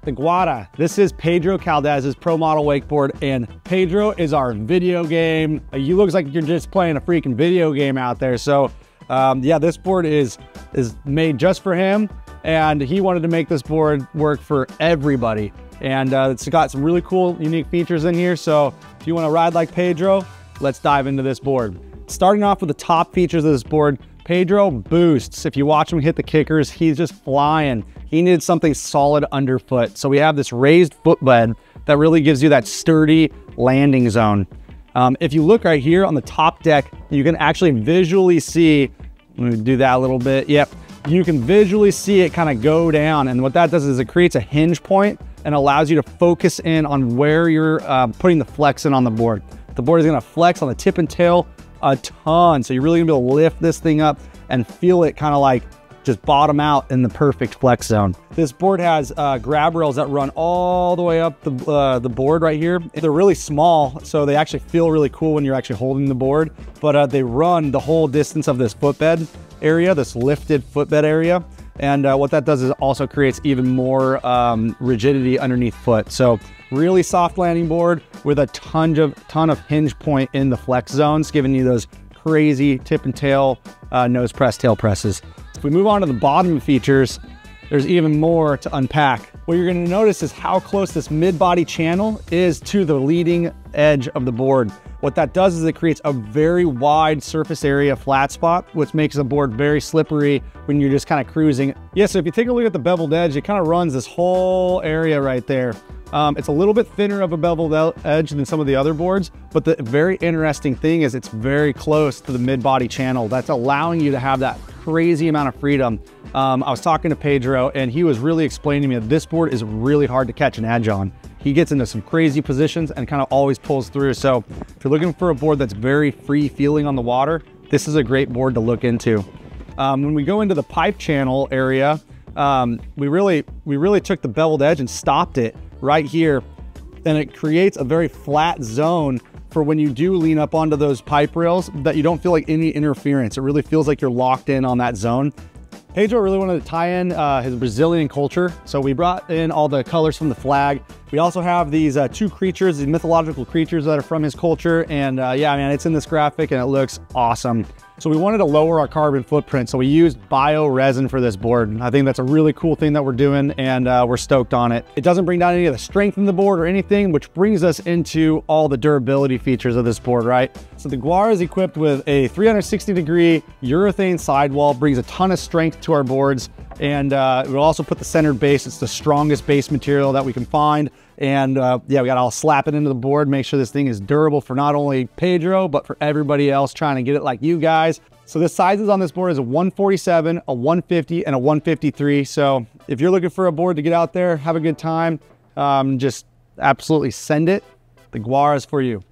the Guara. This is Pedro Caldas' pro model wakeboard, and Pedro is our video game. You looks like you're just playing a freaking video game out there. So yeah, this board is made just for him, and he wanted to make this board work for everybody. And it's got some really cool, unique features in here. So if you want to ride like Pedro, let's dive into this board. Starting off with the top features of this board, Pedro boosts. If you watch him hit the kickers, he's just flying. He needed something solid underfoot. So we have this raised footbed that really gives you that sturdy landing zone. If you look right here on the top deck, you can actually visually see, let me do that a little bit. Yep, you can visually see it kind of go down. And what that does is it creates a hinge point and allows you to focus in on where you're putting the flex in on the board. The board is gonna flex on the tip and tail a ton. So you're really gonna be able to lift this thing up and feel it kind of like just bottom out in the perfect flex zone. This board has grab rails that run all the way up the board right here. They're really small, so they actually feel really cool when you're actually holding the board, but they run the whole distance of this footbed area, this lifted footbed area. And what that does is also creates even more rigidity underneath foot. So really soft landing board with a ton of hinge point in the flex zones, giving you those crazy tip and tail nose press, tail presses. If we move on to the bottom features, there's even more to unpack. What you're gonna notice is how close this mid-body channel is to the leading edge of the board. What that does is it creates a very wide surface area flat spot, which makes the board very slippery when you're just kind of cruising. Yeah, so if you take a look at the beveled edge, it kind of runs this whole area right there. It's a little bit thinner of a beveled edge than some of the other boards, but the very interesting thing is it's very close to the mid-body channel. That's allowing you to have that crazy amount of freedom. I was talking to Pedro, and he was really explaining to me that this board is really hard to catch an edge on. He gets into some crazy positions and kind of always pulls through. So if you're looking for a board that's very free feeling on the water, this is a great board to look into. When we go into the pipe channel area, we really took the beveled edge and stopped it right here. And it creates a very flat zone for when you do lean up onto those pipe rails, that you don't feel like any interference. It really feels like you're locked in on that zone. Pedro really wanted to tie in his Brazilian culture, so we brought in all the colors from the flag. We also have these two creatures, these mythological creatures that are from his culture, and yeah, man, it's in this graphic and it looks awesome. So we wanted to lower our carbon footprint, so we used bio-resin for this board. I think that's a really cool thing that we're doing, and we're stoked on it. It doesn't bring down any of the strength in the board or anything, which brings us into all the durability features of this board, right? So the Guara is equipped with a 360-degree urethane sidewall, brings a ton of strength to our boards, and we'll also put the centered base. It's the strongest base material that we can find. And yeah, we got to all slap it into the board, make sure this thing is durable for not only Pedro, but for everybody else trying to get it like you guys. So the sizes on this board is a 147, a 150, and a 153. So if you're looking for a board to get out there, have a good time, just absolutely send it. The Guara is for you.